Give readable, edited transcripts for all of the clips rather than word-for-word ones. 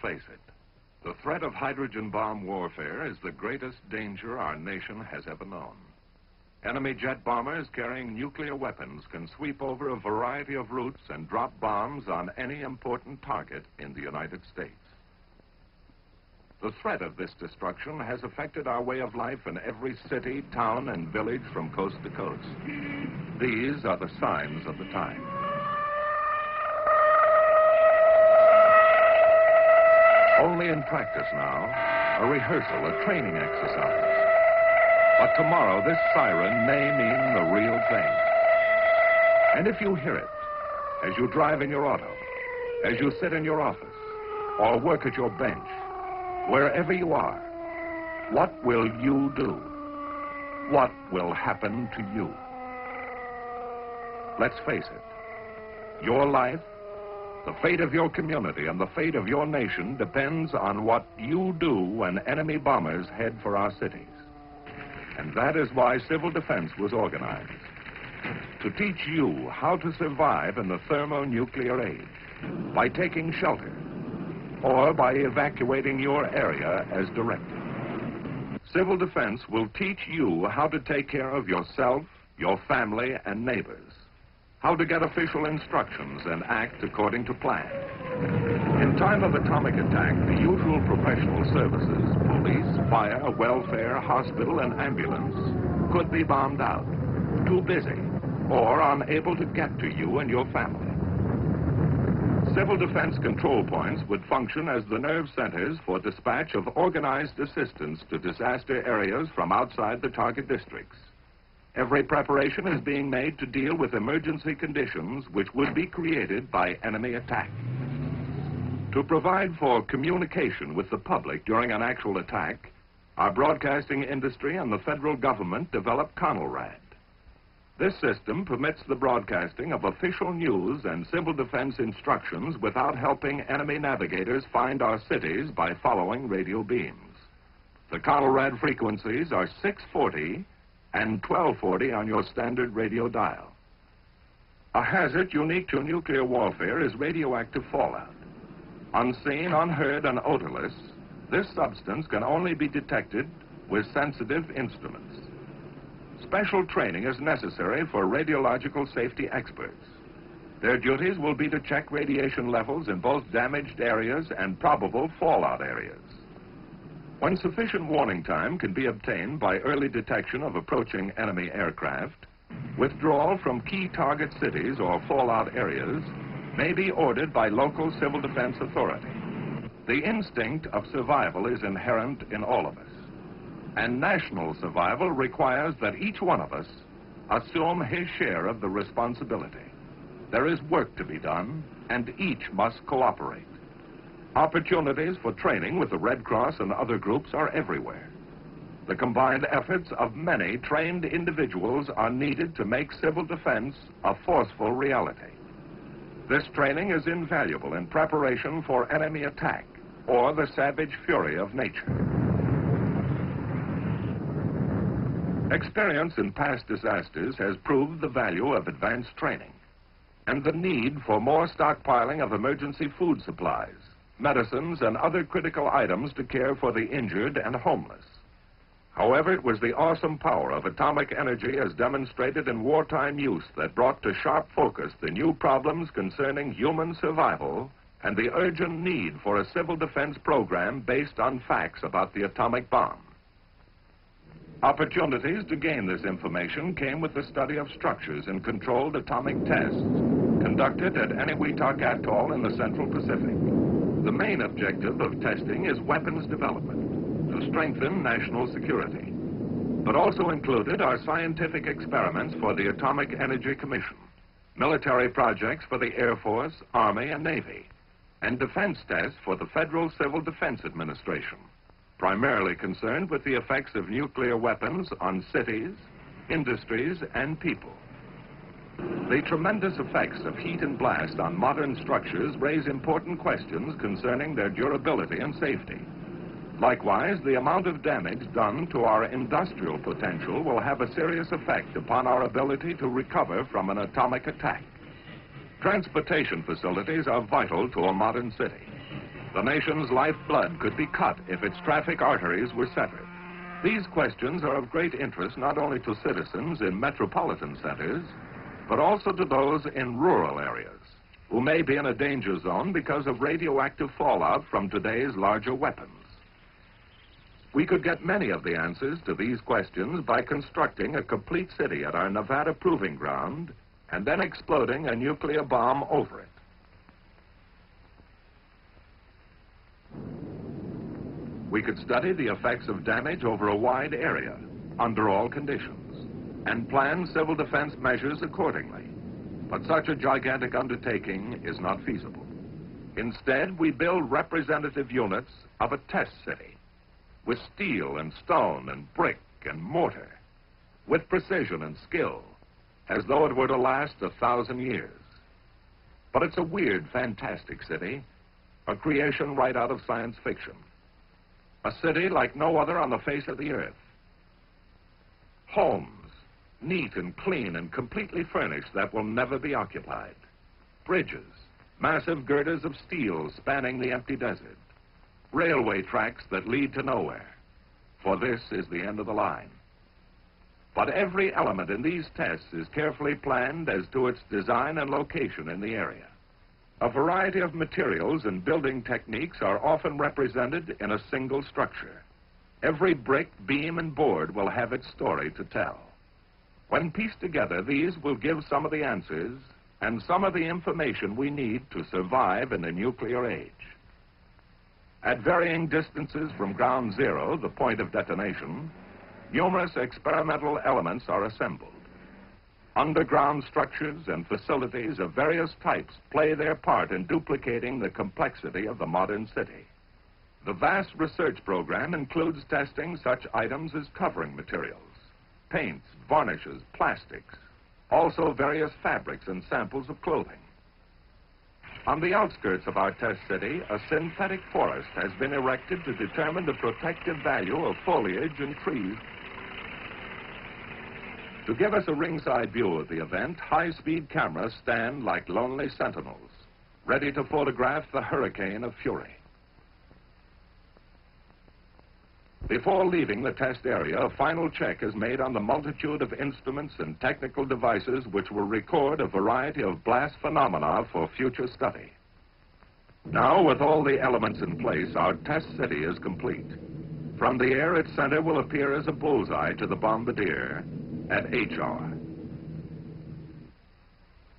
face it. The threat of hydrogen bomb warfare is the greatest danger our nation has ever known. Enemy jet bombers carrying nuclear weapons can sweep over a variety of routes and drop bombs on any important target in the United States. The threat of this destruction has affected our way of life in every city, town, and village from coast to coast. These are the signs of the time. Only in practice now, a rehearsal, a training exercise. But tomorrow, this siren may mean the real thing. And if you hear it, as you drive in your auto, as you sit in your office, or work at your bench, wherever you are, what will you do? What will happen to you? Let's face it, your life, the fate of your community, and the fate of your nation depends on what you do when enemy bombers head for our cities. And that is why civil defense was organized, to teach you how to survive in the thermonuclear age by taking shelter or by evacuating your area as directed. Civil defense will teach you how to take care of yourself, your family, and neighbors, how to get official instructions and act according to plan. In time of atomic attack, the usual professional services, police, fire, welfare, hospital, and ambulance, could be bombed out, too busy, or unable to get to you and your family. Civil defense control points would function as the nerve centers for dispatch of organized assistance to disaster areas from outside the target districts. Every preparation is being made to deal with emergency conditions which would be created by enemy attack. To provide for communication with the public during an actual attack, our broadcasting industry and the federal government developed CONELRAD. This system permits the broadcasting of official news and civil defense instructions without helping enemy navigators find our cities by following radio beams. The CONELRAD frequencies are 640 and 1240 on your standard radio dial. A hazard unique to nuclear warfare is radioactive fallout. Unseen, unheard, and odorless, this substance can only be detected with sensitive instruments. Special training is necessary for radiological safety experts. Their duties will be to check radiation levels in both damaged areas and probable fallout areas. When sufficient warning time can be obtained by early detection of approaching enemy aircraft, withdrawal from key target cities or fallout areas may be ordered by local civil defense authority. The instinct of survival is inherent in all of us, and national survival requires that each one of us assume his share of the responsibility. There is work to be done, and each must cooperate. Opportunities for training with the Red Cross and other groups are everywhere. The combined efforts of many trained individuals are needed to make civil defense a forceful reality. This training is invaluable in preparation for enemy attack or the savage fury of nature. Experience in past disasters has proved the value of advanced training and the need for more stockpiling of emergency food supplies, medicines, and other critical items to care for the injured and homeless. However, it was the awesome power of atomic energy as demonstrated in wartime use that brought to sharp focus the new problems concerning human survival and the urgent need for a civil defense program based on facts about the atomic bomb. Opportunities to gain this information came with the study of structures in controlled atomic tests conducted at Eniwetok Atoll in the Central Pacific. The main objective of testing is weapons development to strengthen national security, but also included are scientific experiments for the Atomic Energy Commission, military projects for the Air Force, Army, and Navy, and defense tests for the Federal Civil Defense Administration, primarily concerned with the effects of nuclear weapons on cities, industries, and people. The tremendous effects of heat and blast on modern structures raise important questions concerning their durability and safety. Likewise, the amount of damage done to our industrial potential will have a serious effect upon our ability to recover from an atomic attack. Transportation facilities are vital to a modern city. The nation's lifeblood could be cut if its traffic arteries were severed. These questions are of great interest not only to citizens in metropolitan centers, but also to those in rural areas who may be in a danger zone because of radioactive fallout from today's larger weapons. We could get many of the answers to these questions by constructing a complete city at our Nevada proving ground and then exploding a nuclear bomb over it. We could study the effects of damage over a wide area, under all conditions, and plan civil defense measures accordingly. But such a gigantic undertaking is not feasible. Instead, we build representative units of a test city, with steel and stone and brick and mortar, with precision and skill, as though it were to last 1,000 years. But it's a weird, fantastic city, a creation right out of science fiction. A city like no other on the face of the earth. Homes, neat and clean and completely furnished, that will never be occupied. Bridges, massive girders of steel spanning the empty desert. Railway tracks that lead to nowhere, for this is the end of the line. But every element in these tests is carefully planned as to its design and location in the area. A variety of materials and building techniques are often represented in a single structure. Every brick, beam, and board will have its story to tell. When pieced together, these will give some of the answers and some of the information we need to survive in the nuclear age. At varying distances from ground zero, the point of detonation, numerous experimental elements are assembled. Underground structures and facilities of various types play their part in duplicating the complexity of the modern city. The vast research program includes testing such items as covering materials, paints, varnishes, plastics, also various fabrics and samples of clothing. On the outskirts of our test city, a synthetic forest has been erected to determine the protective value of foliage and trees. To give us a ringside view of the event, high-speed cameras stand like lonely sentinels, ready to photograph the hurricane of fury. Before leaving the test area, a final check is made on the multitude of instruments and technical devices which will record a variety of blast phenomena for future study. Now, with all the elements in place, our test city is complete. From the air, its center will appear as a bullseye to the bombardier at H hour.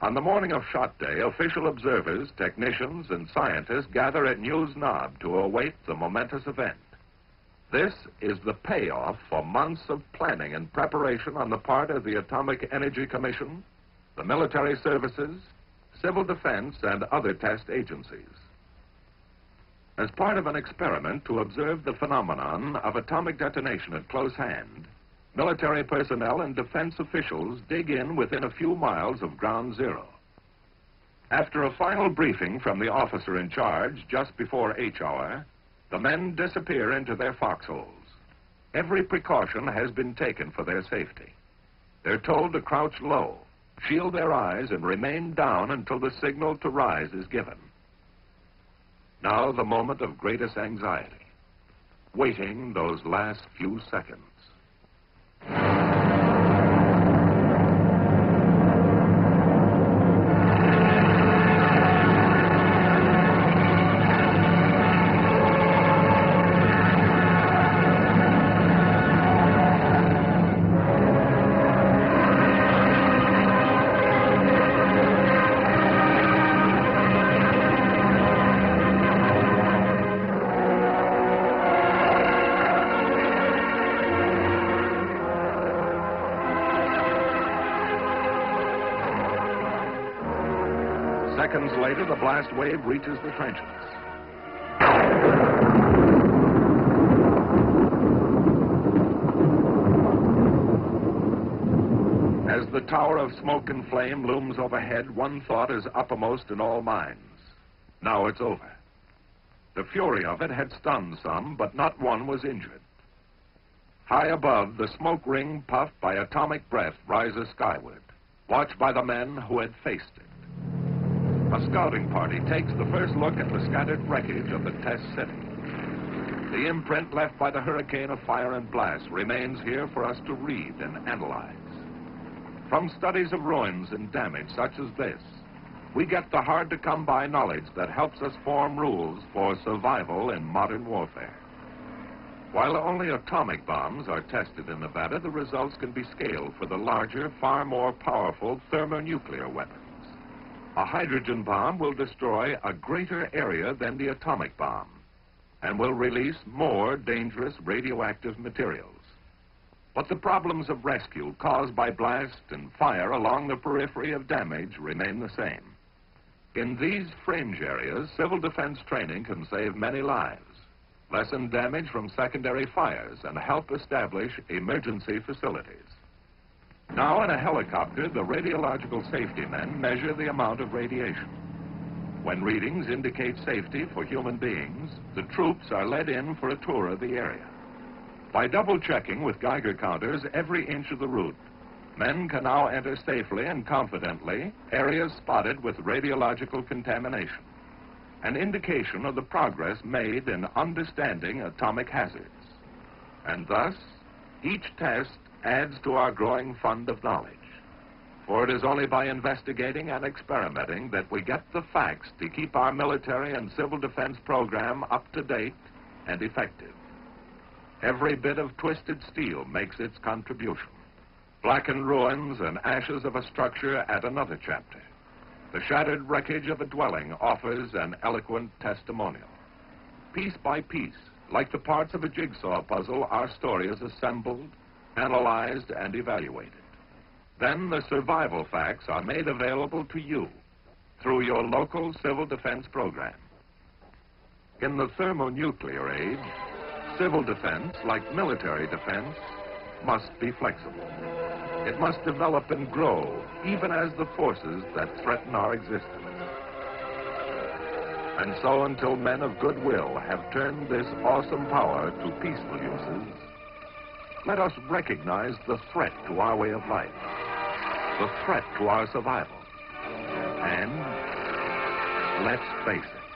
On the morning of shot day, official observers, technicians, and scientists gather at News Knob to await the momentous event. This is the payoff for months of planning and preparation on the part of the Atomic Energy Commission, the military services, civil defense, and other test agencies. As part of an experiment to observe the phenomenon of atomic detonation at close hand, military personnel and defense officials dig in within a few miles of ground zero. After a final briefing from the officer in charge just before H hour, the men disappear into their foxholes. Every precaution has been taken for their safety. They're told to crouch low, shield their eyes, and remain down until the signal to rise is given. Now the moment of greatest anxiety, waiting those last few seconds. Seconds later, the blast wave reaches the trenches. As the tower of smoke and flame looms overhead, one thought is uppermost in all minds. Now it's over. The fury of it had stunned some, but not one was injured. High above, the smoke ring puffed by atomic breath rises skyward, watched by the men who had faced it. A scouting party takes the first look at the scattered wreckage of the test city. The imprint left by the hurricane of fire and blast remains here for us to read and analyze. From studies of ruins and damage such as this, we get the hard-to-come-by knowledge that helps us form rules for survival in modern warfare. While only atomic bombs are tested in Nevada, the results can be scaled for the larger, far more powerful thermonuclear weapons. A hydrogen bomb will destroy a greater area than the atomic bomb and will release more dangerous radioactive materials. But the problems of rescue caused by blast and fire along the periphery of damage remain the same. In these fringe areas, civil defense training can save many lives, lessen damage from secondary fires, and help establish emergency facilities. Now, in a helicopter, the radiological safety men measure the amount of radiation. When readings indicate safety for human beings, the troops are led in for a tour of the area. By double-checking with Geiger counters every inch of the route, men can now enter safely and confidently areas spotted with radiological contamination, an indication of the progress made in understanding atomic hazards. And thus, each test adds to our growing fund of knowledge. For it is only by investigating and experimenting that we get the facts to keep our military and civil defense program up to date and effective. Every bit of twisted steel makes its contribution. Blackened ruins and ashes of a structure add another chapter. The shattered wreckage of a dwelling offers an eloquent testimonial. Piece by piece, like the parts of a jigsaw puzzle, our story is assembled, analyzed, and evaluated. Then the survival facts are made available to you through your local civil defense program. In the thermonuclear age, civil defense, like military defense, must be flexible. It must develop and grow, even as the forces that threaten our existence. And so, until men of goodwill have turned this awesome power to peaceful uses, let us recognize the threat to our way of life, the threat to our survival, and let's face it.